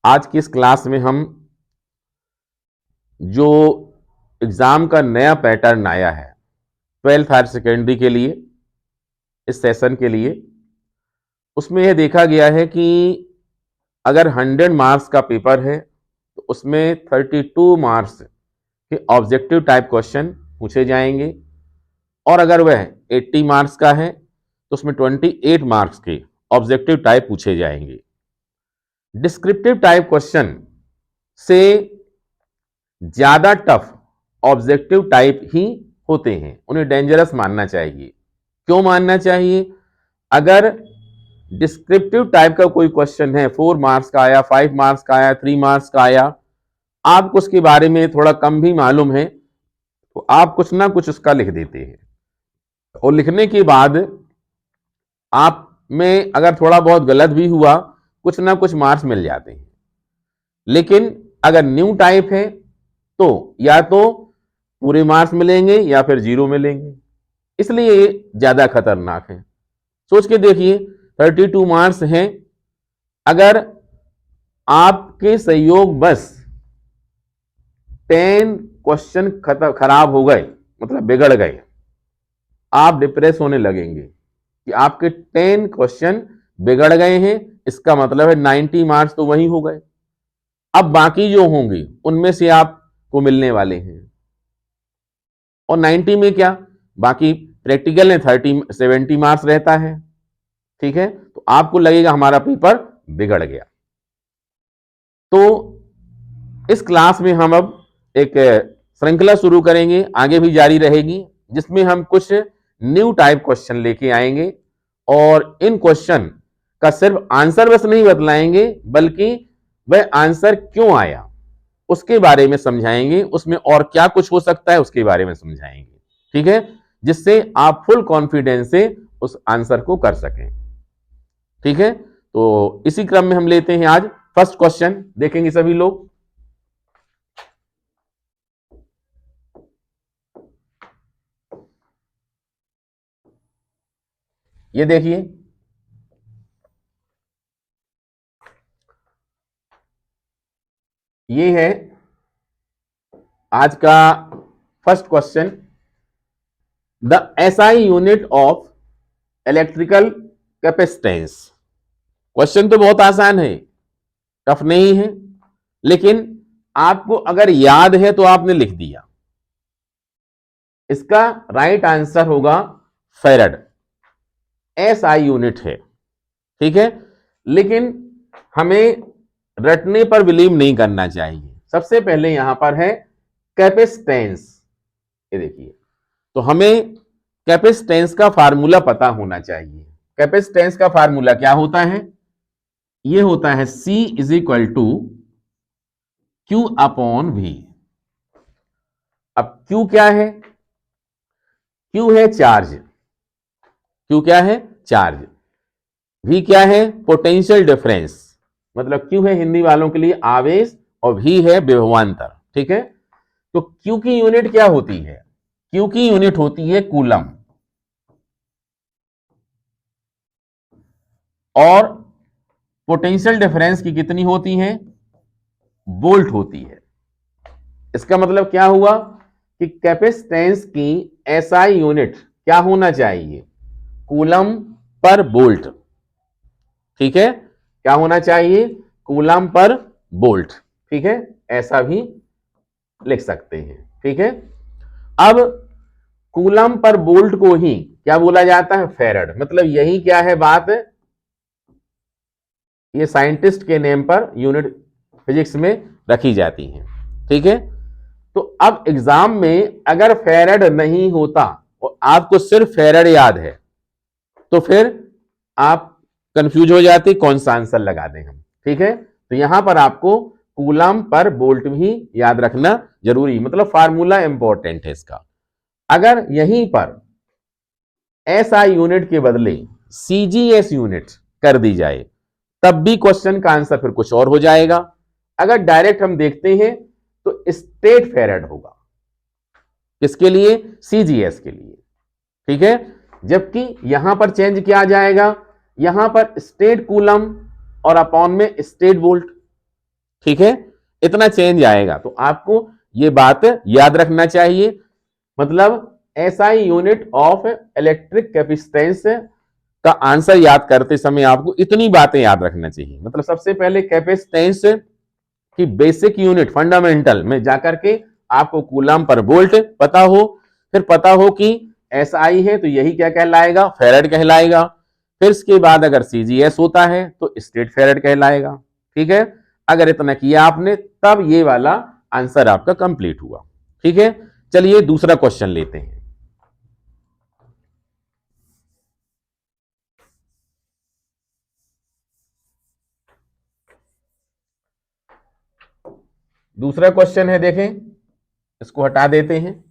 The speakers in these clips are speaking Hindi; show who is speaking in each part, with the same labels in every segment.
Speaker 1: आज की इस क्लास में हम जो एग्जाम का नया पैटर्न आया है 12th हायर सेकेंडरी के लिए, इस सेशन के लिए, उसमें यह देखा गया है कि अगर 100 मार्क्स का पेपर है तो उसमें 32 मार्क्स के ऑब्जेक्टिव टाइप क्वेश्चन पूछे जाएंगे, और अगर वह 80 मार्क्स का है तो उसमें 28 मार्क्स के ऑब्जेक्टिव टाइप पूछे जाएंगे। डिस्क्रिप्टिव टाइप क्वेश्चन से ज्यादा टफ ऑब्जेक्टिव टाइप ही होते हैं, उन्हें डेंजरस मानना चाहिए। क्यों मानना चाहिए? अगर डिस्क्रिप्टिव टाइप का कोई क्वेश्चन है, 4 मार्क्स का आया, 5 मार्क्स का आया, 3 मार्क्स का आया, आपको उसके बारे में थोड़ा कम भी मालूम है तो आप कुछ ना कुछ उसका लिख देते हैं, और लिखने के बाद आप में अगर थोड़ा बहुत गलत भी हुआ, कुछ ना कुछ मार्क्स मिल जाते हैं। लेकिन अगर न्यू टाइप है तो या तो पूरे मार्क्स मिलेंगे या फिर 0 मिलेंगे, इसलिए ये ज्यादा खतरनाक है। सोच के देखिए, 32 मार्क्स हैं, अगर आपके सहयोग बस 10 क्वेश्चन खराब हो गए, मतलब बिगड़ गए, आप डिप्रेस होने लगेंगे कि आपके 10 क्वेश्चन बिगड़ गए हैं। इसका मतलब है 90 मार्क्स तो वही हो गए, अब बाकी जो होंगे उनमें से आपको मिलने वाले हैं। और 90 में क्या, बाकी प्रैक्टिकल में 70 मार्क्स रहता है, ठीक है, तो आपको लगेगा हमारा पेपर बिगड़ गया। तो इस क्लास में हम अब एक श्रृंखला शुरू करेंगे, आगे भी जारी रहेगी, जिसमें हम कुछ न्यू टाइप क्वेश्चन लेके आएंगे, और इन क्वेश्चन का सिर्फ आंसर बस नहीं बतलाएंगे, बल्कि वह आंसर क्यों आया उसके बारे में समझाएंगे, उसमें और क्या कुछ हो सकता है उसके बारे में समझाएंगे, ठीक है, जिससे आप फुल कॉन्फिडेंस से उस आंसर को कर सकें। ठीक है, तो इसी क्रम में हम लेते हैं आज फर्स्ट क्वेश्चन, देखेंगे सभी लोग। ये देखिए, ये है आज का first question. The SI unit of electrical capacitance. Question तो बहुत आसान है, टफ नहीं है, लेकिन आपको अगर याद है तो आपने लिख दिया। इसका राइट आंसर होगा फेरड, एसआई यूनिट है, ठीक है, लेकिन हमें रटने पर बिलीव नहीं करना चाहिए। सबसे पहले यहां पर है कैपेसिटेंस, ये देखिए, तो हमें कैपेसिटेंस का फार्मूला पता होना चाहिए। कैपेसिटेंस का फार्मूला क्या होता है? ये होता है C is equal to Q upon V। अब Q क्या है? Q है चार्ज, Q क्या है? चार्ज। V क्या है? पोटेंशियल डिफरेंस, मतलब Q है हिंदी वालों के लिए आवेश, और V है विभवांतर, ठीक है। तो Q की यूनिट क्या होती है? Q की यूनिट होती है कूलम, और पोटेंशियल डिफरेंस की कितनी होती है? वोल्ट होती है। इसका मतलब क्या हुआ कि कैपेसिटेंस की एसआई यूनिट क्या होना चाहिए? कूलम पर वोल्ट, ठीक है, क्या होना चाहिए? कूलम पर वोल्ट, ठीक है, ऐसा भी लिख सकते हैं, ठीक है। अब कूलम पर वोल्ट को ही क्या बोला जाता है? फेरड। मतलब यही क्या है बात, ये साइंटिस्ट के नेम पर यूनिट फिजिक्स में रखी जाती है, ठीक है। तो अब एग्जाम में अगर फेरड नहीं होता और आपको सिर्फ फेरड याद है तो फिर आप कंफ्यूज हो जाते कौन सा आंसर लगा दें हम, ठीक है। तो यहां पर आपको कूलम पर वोल्ट भी याद रखना जरूरी, मतलब फार्मूला इंपॉर्टेंट है इसका। अगर यहीं पर एसआई यूनिट के बदले सीजीएस यूनिट कर दी जाए तब भी क्वेश्चन का आंसर फिर कुछ और हो जाएगा। अगर डायरेक्ट हम देखते हैं तो स्टेट फेरड होगा, किसके लिए? सीजीएस के लिए, ठीक है। जबकि यहां पर चेंज किया जाएगा, यहां पर स्टेट कूलम और अपॉन में स्टेट वोल्ट, ठीक है, इतना चेंज आएगा। तो आपको ये बात याद रखना चाहिए। मतलब SI unit of electric capacitance का आंसर याद करते समय आपको इतनी बातें याद रखना चाहिए। मतलब सबसे पहले कैपेसिटेंस की बेसिक यूनिट फंडामेंटल में जाकर के आपको कूलम पर वोल्ट पता हो, फिर पता हो कि एसआई है तो यही क्या कहलाएगा, फेरेड कहलाएगा। फिर इसके बाद अगर सीजीएस होता है तो स्टेट फेरेड कहलाएगा। ठीक है, अगर इतना किया आपने तब ये वाला आंसर आपका कंप्लीट हुआ। ठीक है, चलिए दूसरा क्वेश्चन लेते हैं। दूसरा क्वेश्चन है, देखें, इसको हटा देते हैं।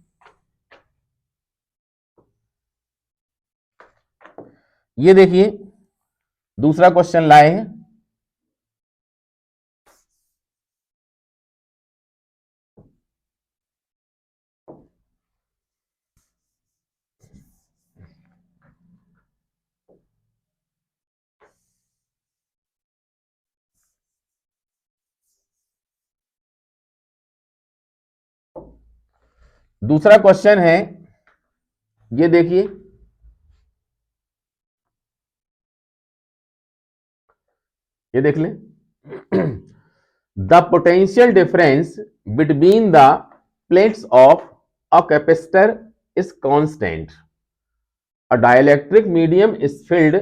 Speaker 1: ये देखिए दूसरा क्वेश्चन लाए हैं। दूसरा क्वेश्चन है, ये देखिए, ये देख लें। The potential difference between the plates of a capacitor is constant. A dielectric medium is field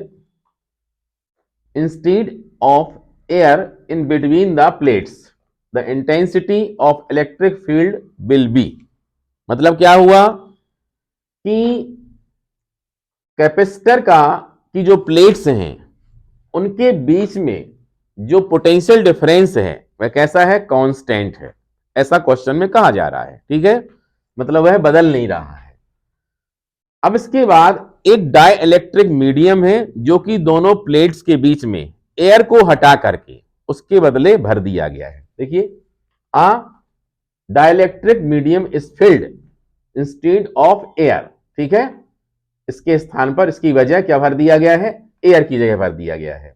Speaker 1: instead of air in between the plates, the intensity of electric field will be। मतलब क्या हुआ कि कैपेसिटर का की जो प्लेट्स हैं उनके बीच में जो पोटेंशियल डिफरेंस है वह कैसा है, कांस्टेंट है। ऐसा क्वेश्चन में कहा जा रहा है। ठीक है, मतलब वह बदल नहीं रहा है। अब इसके बाद एक डाई इलेक्ट्रिक मीडियम है जो कि दोनों प्लेट्स के बीच में एयर को हटा करके उसके बदले भर दिया गया है। देखिए, a dielectric medium is filled instead of air. ठीक है, इसके स्थान पर इसकी वजह क्या भर दिया गया है, एयर की जगह भर दिया गया है।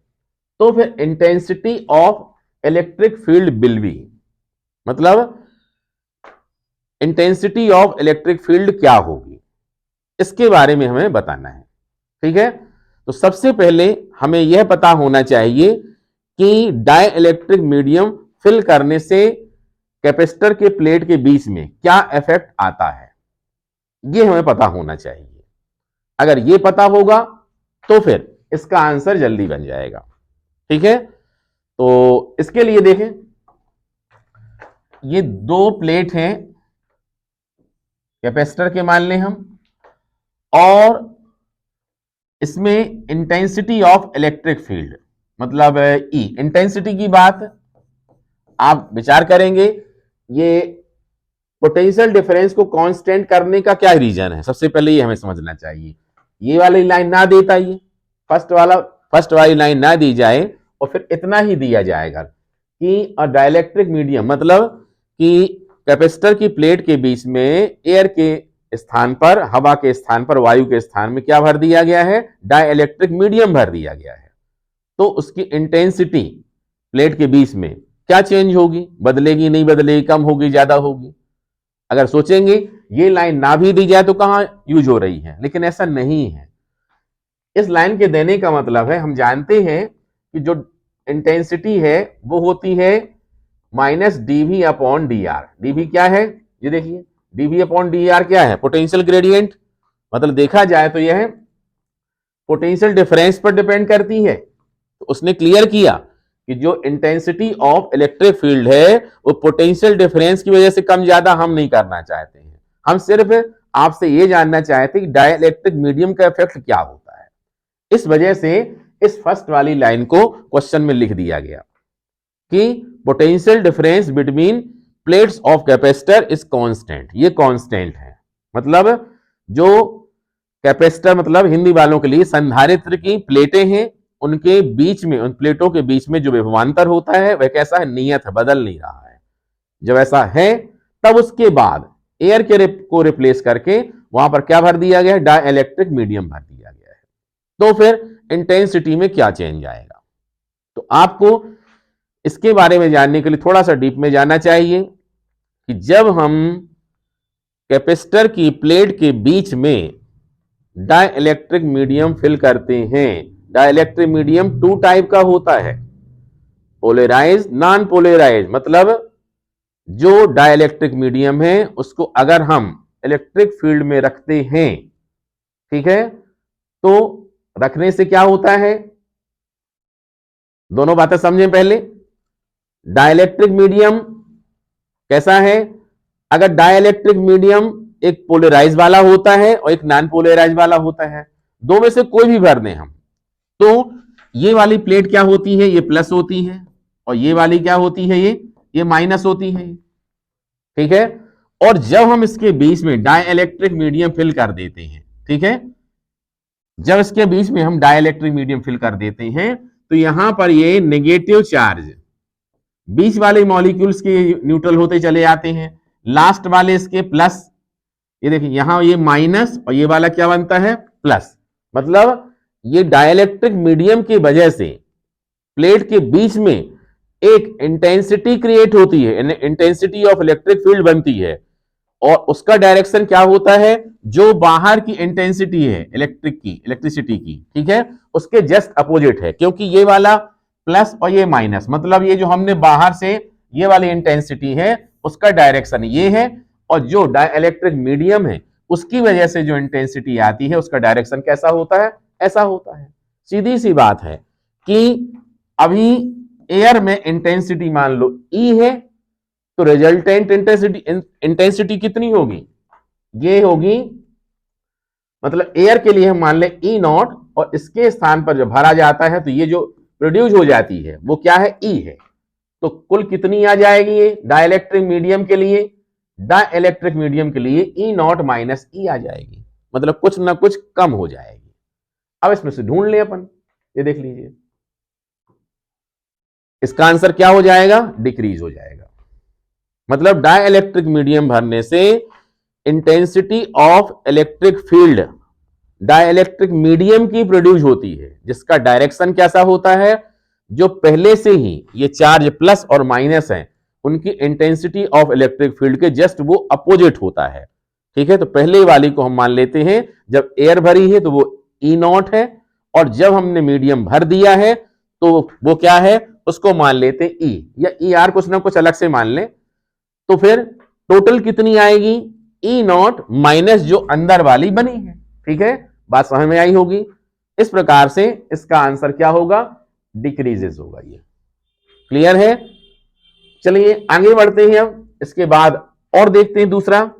Speaker 1: तो फिर intensity of electric field will be, मतलब इंटेंसिटी ऑफ इलेक्ट्रिक फील्ड क्या होगी, इसके बारे में हमें बताना है। ठीक है, तो सबसे पहले हमें यह पता होना चाहिए कि डाई इलेक्ट्रिक मीडियम फिल करने से कैपेसिटर के प्लेट के बीच में क्या इफेक्ट आता है, यह हमें पता होना चाहिए। अगर यह पता होगा तो फिर इसका आंसर जल्दी बन जाएगा। ठीक है, तो इसके लिए देखें, ये दो प्लेट हैं कैपेसिटर के, मान लें हम, और इसमें इंटेंसिटी ऑफ इलेक्ट्रिक फील्ड मतलब ई, इंटेंसिटी की बात आप विचार करेंगे। ये पोटेंशियल डिफरेंस को कांस्टेंट करने का क्या रीजन है, सबसे पहले ये हमें समझना चाहिए। ये वाली लाइन ना देता, ये फर्स्ट वाली लाइन ना दी जाए और फिर इतना ही दिया जाएगा कि अ डाइलेक्ट्रिक मीडियम, मतलब कि कैपेसिटर की प्लेट के बीच में एयर के स्थान पर, हवा के स्थान पर, वायु के स्थान में क्या भर दिया गया है, डाई इलेक्ट्रिक मीडियम भर दिया गया है। तो उसकी इंटेंसिटी प्लेट के बीच में क्या चेंज होगी, बदलेगी नहीं बदलेगी, कम होगी ज्यादा होगी। अगर सोचेंगे ये लाइन ना भी दी जाए तो कहां यूज हो रही है, लेकिन ऐसा नहीं है। इस लाइन के देने का मतलब है, हम जानते हैं कि जो इंटेंसिटी है वो होती है minus DV upon D R. DV क्या है, ये देखिए, डीवी अपॉन डी आर क्या है, पोटेंशियल ग्रेडियंट। मतलब देखा जाए तो यह पोटेंशियल डिफरेंस पर डिपेंड करती है। तो उसने क्लियर किया कि जो इंटेंसिटी ऑफ इलेक्ट्रिक फील्ड है वो पोटेंशियल डिफरेंस की वजह से कम ज्यादा हम नहीं करना चाहते हैं। हम सिर्फ आपसे ये जानना चाहते हैं कि डाई इलेक्ट्रिक मीडियम का इफेक्ट क्या होता है। इस वजह से इस फर्स्ट वाली लाइन को क्वेश्चन में लिख दिया गया कि potential difference between plates of capacitor is constant. ये कांस्टेंट है, मतलब जो कैपेसिटर, मतलब हिंदी वालों के लिए संधारित्र की प्लेटें हैं, उनके बीच में, उन प्लेटों के बीच में जो विभवांतर होता है वह कैसा है, नियत है, बदल नहीं रहा है। जब ऐसा है तब उसके बाद एयर के को रिप्लेस करके वहां पर क्या भर दिया गया है, डाई इलेक्ट्रिक मीडियम भर दिया गया है। तो फिर इंटेंसिटी में क्या चेंज आएगा, तो आपको इसके बारे में जानने के लिए थोड़ा सा डीप में जाना चाहिए कि जब हम कैपेसिटर की प्लेट के बीच में डाइलेक्ट्रिक मीडियम फिल करते हैं, डाइलेक्ट्रिक मीडियम टू टाइप का होता है, पोलराइज, नॉन पोलराइज। मतलब जो डाइलेक्ट्रिक मीडियम है उसको अगर हम इलेक्ट्रिक फील्ड में रखते हैं, ठीक है, तो रखने से क्या होता है, दोनों बातें समझें पहले। डाइलेक्ट्रिक मीडियम कैसा है, अगर डाइलेक्ट्रिक मीडियम एक पोलराइज वाला होता है और एक नॉन पोलराइज वाला होता है, दो में से कोई भी भर दें हम, तो ये वाली प्लेट क्या होती है, ये प्लस होती है, और ये वाली क्या होती है, ये माइनस होती है, ठीक है। और जब हम इसके बीच में डाइलेक्ट्रिक मीडियम फिल कर देते हैं, ठीक है, जब इसके बीच में हम डाइलेक्ट्रिक मीडियम फिल कर देते हैं तो यहां पर ये नेगेटिव चार्ज बीच वाले मॉलिक्यूल्स के न्यूट्रल होते चले जाते हैं, लास्ट वाले इसके प्लस, ये देखिए यहां ये माइनस और ये वाला क्या बनता है, प्लस। मतलब ये डाइलेक्ट्रिक मीडियम की वजह से प्लेट के बीच में एक इंटेंसिटी क्रिएट होती है, इंटेंसिटी ऑफ इलेक्ट्रिक फील्ड बनती है, और उसका डायरेक्शन क्या होता है, जो बाहर की इंटेंसिटी है इलेक्ट्रिसिटी की, ठीक है, उसके जस्ट अपोजिट है, क्योंकि ये वाला प्लस और ये माइनस, मतलब ये जो हमने बाहर से ये वाली इंटेंसिटी है उसका डायरेक्शन ये है, और जो डाइलेक्ट्रिक मीडियम है उसकी वजह से जो इंटेंसिटी आती है उसका डायरेक्शन कैसा होता है, ऐसा होता है। सीधी सी बात है कि अभी एयर में इंटेंसिटी मान लो ई है, तो रिजल्टेंट इंटेंसिटी कितनी होगी, ये होगी, मतलब एयर के लिए हम मान ले ई नॉट, और इसके स्थान पर जब भरा जाता है तो ये जो प्रोड्यूस हो जाती है वो क्या है, ई है। तो कुल कितनी आ जाएगी ये डाइलेक्ट्रिक मीडियम के लिए, डाइलेक्ट्रिक मीडियम के लिए ई नॉट माइनस ई आ जाएगी, मतलब कुछ ना कुछ कम हो जाएगी। अब इसमें से ढूंढ लें अपन, ये देख लीजिए, इसका आंसर क्या हो जाएगा, डिक्रीज हो जाएगा। मतलब डाइलेक्ट्रिक मीडियम भरने से intensity of electric field dielectric medium की प्रोड्यूस होती है, जिसका डायरेक्शन कैसा होता है, जो पहले से ही ये चार्ज प्लस और माइनस है उनकी इंटेंसिटी ऑफ इलेक्ट्रिक फील्ड के जस्ट वो अपोजिट होता है, ठीक है। तो पहले वाली को हम मान लेते हैं, जब एयर भरी है तो वो ई नॉट है, और जब हमने मीडियम भर दिया है तो वो क्या है, उसको मान लेते हैं ई, या ई आर कुछ ना कुछ अलग से मान लें, तो फिर टोटल कितनी आएगी, ई नॉट माइनस जो अंदर वाली बनी है, ठीक है, बात समझ में आई होगी। इस प्रकार से इसका आंसर क्या होगा, डिक्रीजेस होगा। ये क्लियर है। चलिए आगे बढ़ते हैं, हम इसके बाद और देखते हैं दूसरा।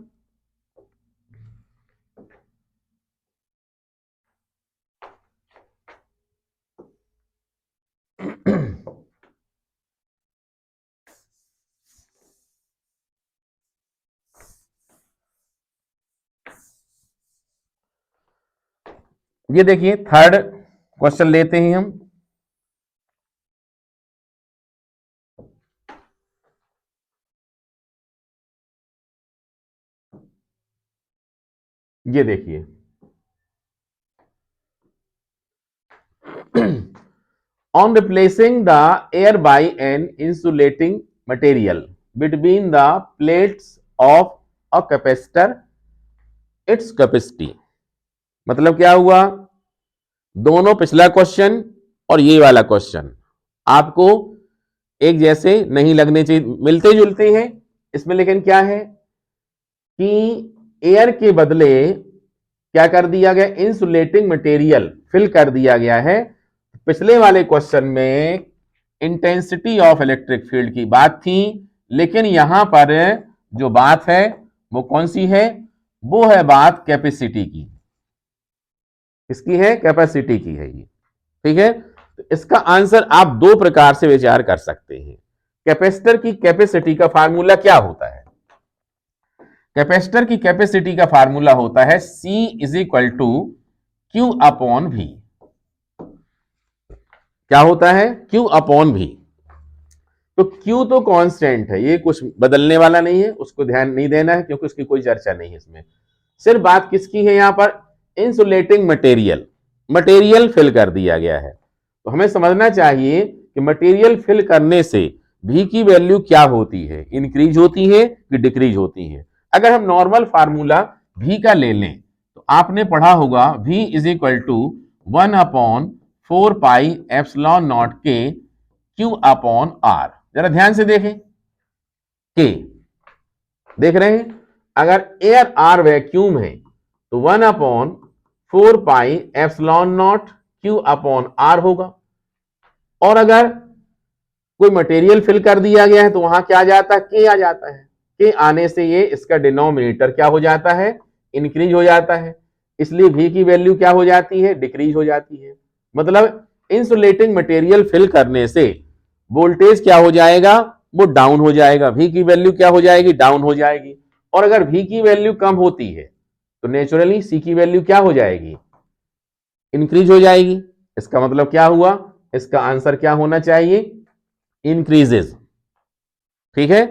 Speaker 1: ये देखिए थर्ड क्वेश्चन लेते हैं हम। ये देखिए on replacing the air by an insulating material between the plates of a capacitor, its capacity। मतलब क्या हुआ, दोनों पिछला क्वेश्चन और ये वाला क्वेश्चन आपको एक जैसे नहीं लगने चाहिए, मिलते जुलते हैं इसमें, लेकिन क्या है कि एयर के बदले क्या कर दिया गया, इंसुलेटिंग मटेरियल फिल कर दिया गया है। पिछले वाले क्वेश्चन में इंटेंसिटी ऑफ इलेक्ट्रिक फील्ड की बात थी, लेकिन यहां पर जो बात है वो कौन सी है, वो है बात कैपेसिटी की। किसकी है, कैपेसिटी की है ये, ठीक है। तो इसका आंसर आप दो प्रकार से विचार कर सकते हैं। कैपेसिटर की कैपेसिटी का फार्मूला क्या होता है, कैपेसिटर की कैपेसिटी का फार्मूला होता है C is equal to Q upon V। क्या होता है, Q अपॉन V। तो Q तो कांस्टेंट है, ये कुछ बदलने वाला नहीं है, उसको ध्यान नहीं देना है क्योंकि उसकी कोई चर्चा नहीं है इसमें। सिर्फ बात किसकी है, यहां पर इंसुलेटिंग मटेरियल फिल कर दिया गया है। तो हमें समझना चाहिए कि मटेरियल फिल करने से V की वैल्यू क्या होती है, इंक्रीज होती है कि डिक्रीज होती है। अगर हम नॉर्मल फार्मूला V का ले लें तो आपने पढ़ा होगा V is equal to 1/4 pi epsilon naught के Q अपॉन R। जरा ध्यान से देखें, के देख रहे हैं, अगर एयर आर वैक्यूम है तो 1/4 pi epsilon not Q upon R होगा। और अगर कोई मटेरियल फिल कर दिया गया है तो वहां क्या आ जाता है, के आ जाता है। के आने से ये इसका डिनोमिनेटर क्या हो जाता है, इंक्रीज हो जाता है। इसलिए V की वैल्यू क्या हो जाती है, डिक्रीज हो जाती है। मतलब इंसुलेटिंग मटेरियल फिल करने से वोल्टेज क्या हो जाएगा, वो डाउन हो जाएगा। V की वैल्यू क्या हो जाएगी, डाउन हो जाएगी। और अगर V की वैल्यू कम होती है तो नेचुरली C की वैल्यू क्या हो जाएगी, इंक्रीज हो जाएगी। इसका मतलब क्या हुआ, इसका आंसर क्या होना चाहिए, इंक्रीजेज। ठीक है,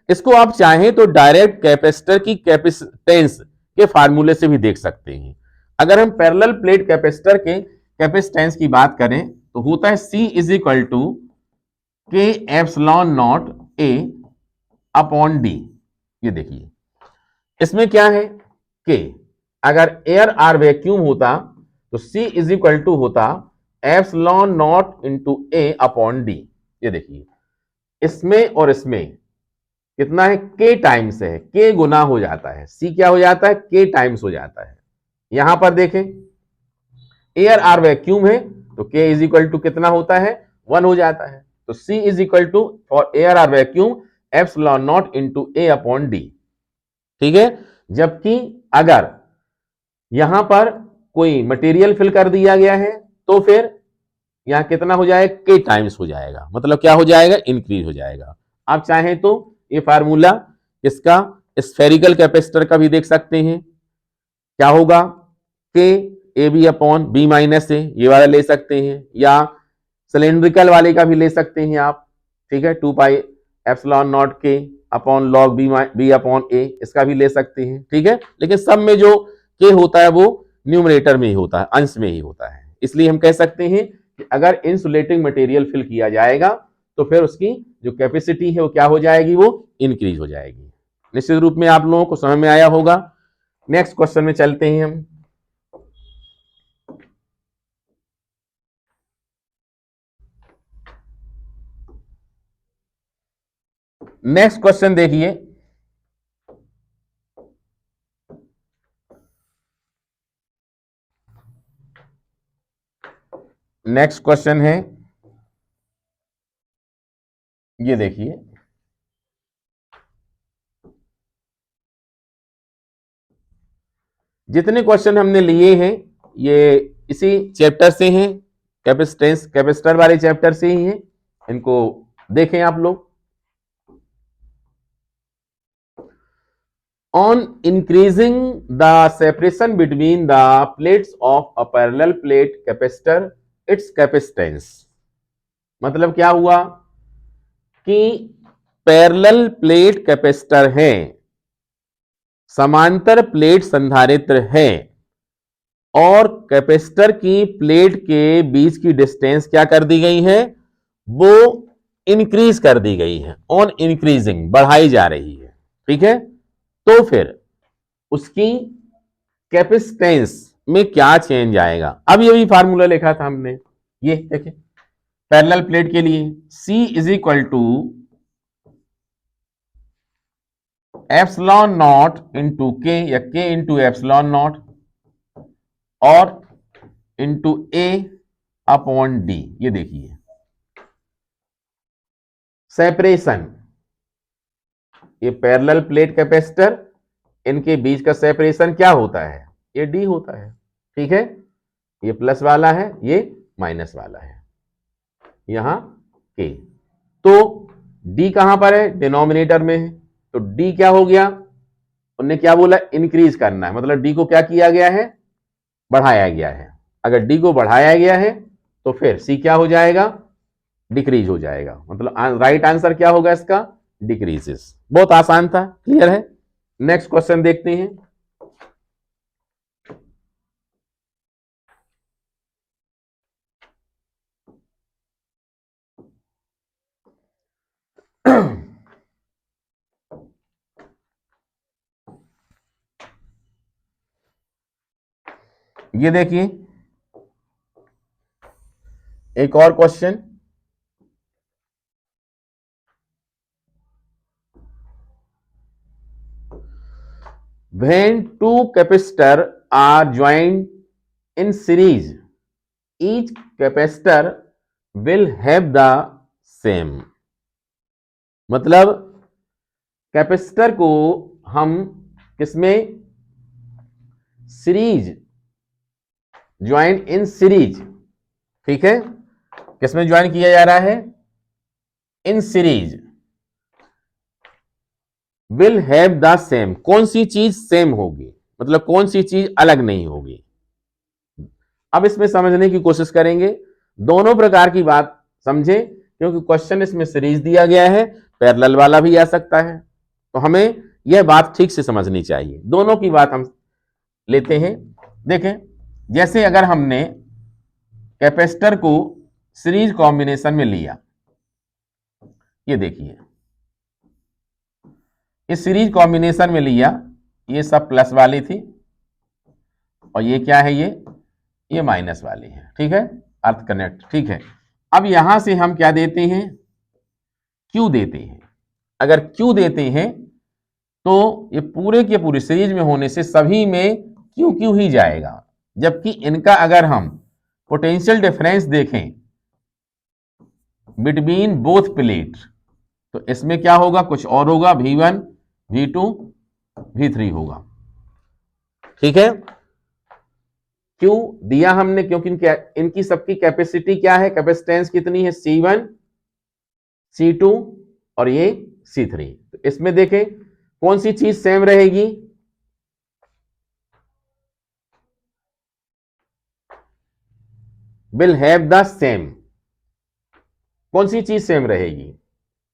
Speaker 1: इसको आप चाहें तो डायरेक्ट कैपेसिटर की कैपेसिटेंस के फार्मूले से भी देख सकते हैं। अगर हम पैरेलल प्लेट कैपेसिटर के कैपेसिटेंस की बात करें तो होता है C इज इक्वल टू के epsilon not a upon D. ये देखिए इसमें क्या है, के अगर एयर आर वैक्यूम होता तो C इज इक्वल टू होता epsilon naught into A upon D. ये देखिए इसमें और इसमें कितना है, के टाइम्स है, के गुना हो जाता है। C क्या हो जाता है, के टाइम्स हो जाता है। यहां पर देखें एयर आर वैक्यूम है तो के इज इक्वल टू कितना होता है, 1 हो जाता है। तो C is equal to for air or vacuum epsilon naught into A upon D. ठीक है, जबकि अगर यहां पर कोई मटेरियल फिल कर दिया गया है तो फिर यहां कितना हो जाएगा, के टाइम्स हो जाएगा। मतलब क्या हो जाएगा, इंक्रीज हो जाएगा। आप चाहें तो ये फार्मूला इसका स्फेरिकल कैपेसिटर का भी देख सकते हैं। क्या होगा, K A B upon B minus A, ये वाला ले सकते हैं, या सिलेंड्रिकल वाले का भी ले सकते हैं आप। ठीक है, 2 पाई एप्सिलॉन नॉट के अपॉन लॉग बी अपॉन ए, इसका भी ले सकते हैं। ठीक है, लेकिन सब में जो के होता है वो न्यूमरेटर में ही होता है, अंश में ही होता है। इसलिए हम कह सकते हैं कि अगर इंसुलेटिंग मटेरियल फिल किया जाएगा तो फिर उसकी जो कैपेसिटी है वो क्या हो जाएगी, वो इंक्रीज हो जाएगी। निश्चित रूप में आप लोगों को समझ में आया होगा। नेक्स्ट क्वेश्चन में चलते हैं हम। नेक्स्ट क्वेश्चन देखिए, नेक्स्ट क्वेश्चन है, ये देखिए जितने क्वेश्चन हमने लिए हैं ये इसी चैप्टर से हैं, कैपेसिटेंस कैपेसिटर वाले चैप्टर से ही हैं। इनको देखें आप लोग। On increasing the separation between the plates of a parallel plate capacitor, its capacitance। मतलब क्या हुआ कि पैरेलल प्लेट कैपेसिटर है, समांतर प्लेट संधारित्र है, और कैपेसिटर की प्लेट के बीच की डिस्टेंस क्या कर दी गई है, वो इंक्रीज कर दी गई है। ऑन इंक्रीजिंग, बढ़ाई जा रही है। ठीक है, तो फिर उसकी कैपेसिटेंस में क्या चेंज आएगा। अब ये भी फार्मूला लिखा था हमने, ये देखिए पैरेलल प्लेट के लिए C is equal to epsilon naught into K, या के इंटू एप्सिलॉन नॉट और इंटू ए अपॉन डी। ये देखिए सेपरेशन, ये पैरेलल प्लेट कैपेसिटर, इनके बीच का सेपरेशन क्या होता है, ये डी होता है। ठीक है, ये प्लस वाला है, ये माइनस वाला है, यहां के। तो डी कहां पर है, डिनोमिनेटर में है। तो डी क्या हो गया, उन्होंने क्या बोला, इंक्रीज करना है। मतलब डी को क्या किया गया है, बढ़ाया गया है। अगर डी को बढ़ाया गया है तो फिर सी क्या हो जाएगा, डिक्रीज हो जाएगा। मतलब राइट आंसर क्या होगा इसका, डिक्रीजेस। बहुत आसान था, क्लियर है। नेक्स्ट क्वेश्चन देखते हैं। ये देखिए एक और question, when two capacitor are joined in series, each capacitor will have the same। मतलब कैपेसिटर को हम किसमें, सीरीज, ज्वाइन इन सीरीज, ठीक है, किसमें ज्वाइन किया जा रहा है, in series, will have the same. कौन सी चीज सेम होगी, मतलब कौन सी चीज अलग नहीं होगी। अब इसमें समझने की कोशिश करेंगे, दोनों प्रकार की बात समझे, क्योंकि क्वेश्चन इसमें सीरीज दिया गया है, पैरेलल वाला भी आ सकता है, तो हमें यह बात ठीक से समझनी चाहिए। दोनों की बात हम लेते हैं। देखें, जैसे अगर हमने कैपेसिटर को सीरीज कॉम्बिनेशन में लिया, ये देखिए इस सीरीज कॉम्बिनेशन में लिया, ये सब प्लस वाली थी और ये क्या है, ये माइनस वाली है, ठीक है, अर्थ कनेक्ट, ठीक है। अब यहां से हम क्या देते हैं, क्यू देते हैं। अगर क्यू देते हैं तो ये पूरे के पूरे सीरीज में होने से सभी में क्यू क्यू ही जाएगा, जबकि इनका अगर हम पोटेंशियल डिफरेंस देखें बिटवीन बोथ प्लेट, तो इसमें क्या होगा, कुछ और होगा, V1 V2 V3 होगा, ठीक है। क्यों दिया हमने, क्योंकि इनकी सबकी कैपेसिटी क्या है, कैपेसिटेंस कितनी है, C1 C2 और ये C3। तो इसमें देखें कौन सी चीज सेम रहेगी, विल हैव द सेम। कौन सी चीज सेम रहेगी,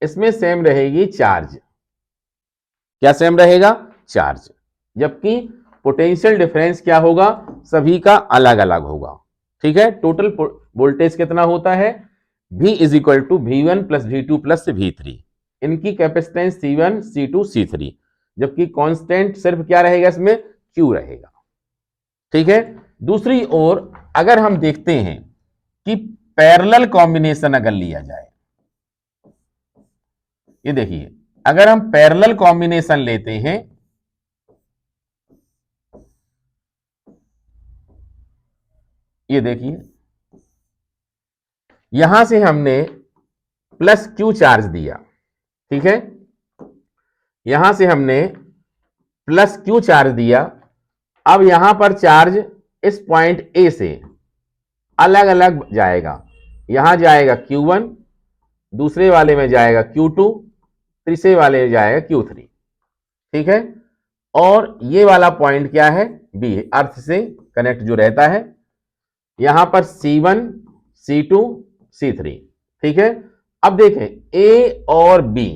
Speaker 1: इसमें सेम रहेगी चार्ज। क्या सेम रहेगा, चार्ज, जबकि पोटेंशियल डिफरेंस क्या होगा, सभी का अलग अलग होगा, ठीक है। टोटल वोल्टेज कितना होता है, V is equal to V1 plus V2 plus V3। इनकी कैपेसिटेंस C1 C2 C3, जबकि कांस्टेंट सिर्फ क्या रहेगा, इसमें Q रहेगा, ठीक है। दूसरी ओर अगर हम देखते हैं कि पैरेलल कॉम्बिनेशन अगर लिया जाए, ये देखिए अगर हम पैरेलल कॉम्बिनेशन लेते हैं, ये देखिए यहां से हमने प्लस क्यू चार्ज दिया, ठीक है, यहां से हमने प्लस क्यू चार्ज दिया। अब यहां पर चार्ज इस पॉइंट ए से अलग अलग जाएगा, यहां जाएगा Q1, दूसरे वाले में जाएगा Q2, तीसरे वाले में जाएगा Q3, ठीक है। और ये वाला पॉइंट क्या है, B, अर्थ से कनेक्ट जो रहता है, यहां पर C1 C2 C3, ठीक है। अब देखें A और B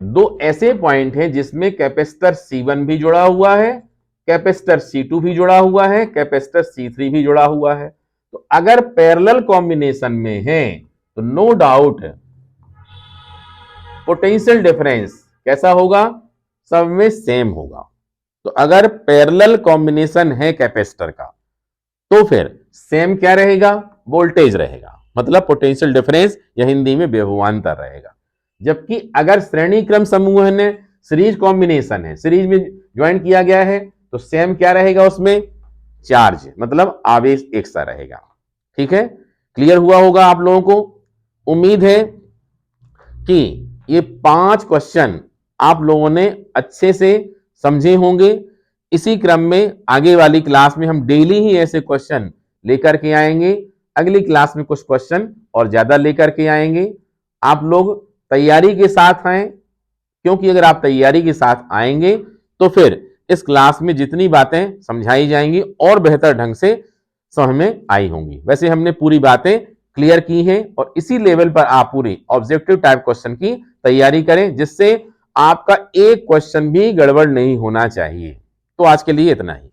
Speaker 1: दो ऐसे पॉइंट हैं जिसमें कैपेसिटर C1 भी जुड़ा हुआ है, कैपेसिटर C2 भी जुड़ा हुआ है, कैपेसिटर C3 भी जुड़ा हुआ है। तो अगर पैरेलल कॉम्बिनेशन में है तो नो डाउट पोटेंशियल डिफरेंस कैसा होगा, सब में सेम होगा। तो अगर पैरेलल कॉम्बिनेशन है कैपेसिटर का तो फिर सेम क्या रहेगा, वोल्टेज रहेगा, मतलब पोटेंशियल डिफरेंस या हिंदी में विभवांतर रहेगा। जबकि अगर श्रेणी क्रम समूह है, सीरीज कॉम्बिनेशन है, सीरीज में ज्वाइन किया गया है, तो सेम क्या रहेगा, उसमें चार्ज, मतलब आवेश एक सा रहेगा, ठीक है। क्लियर हुआ होगा आप लोगों को। उम्मीद है कि ये 5 क्वेश्चन आप लोगों ने अच्छे से समझे होंगे। इसी क्रम में आगे वाली क्लास में हम डेली ही ऐसे क्वेश्चन लेकर के आएंगे। अगली क्लास में कुछ क्वेश्चन और ज्यादा लेकर के आएंगे। आप लोग तैयारी के साथ आएं, क्योंकि अगर आप तैयारी के साथ आएंगे तो फिर इस क्लास में जितनी बातें समझाई जाएंगी और बेहतर ढंग से समझ में आई होंगी। वैसे हमने पूरी बातें क्लियर की हैं और इसी लेवल पर आप पूरी ऑब्जेक्टिव टाइप क्वेश्चन की तैयारी करें, जिससे आपका एक क्वेश्चन भी गड़बड़ नहीं होना चाहिए। तो आज के लिए इतना ही।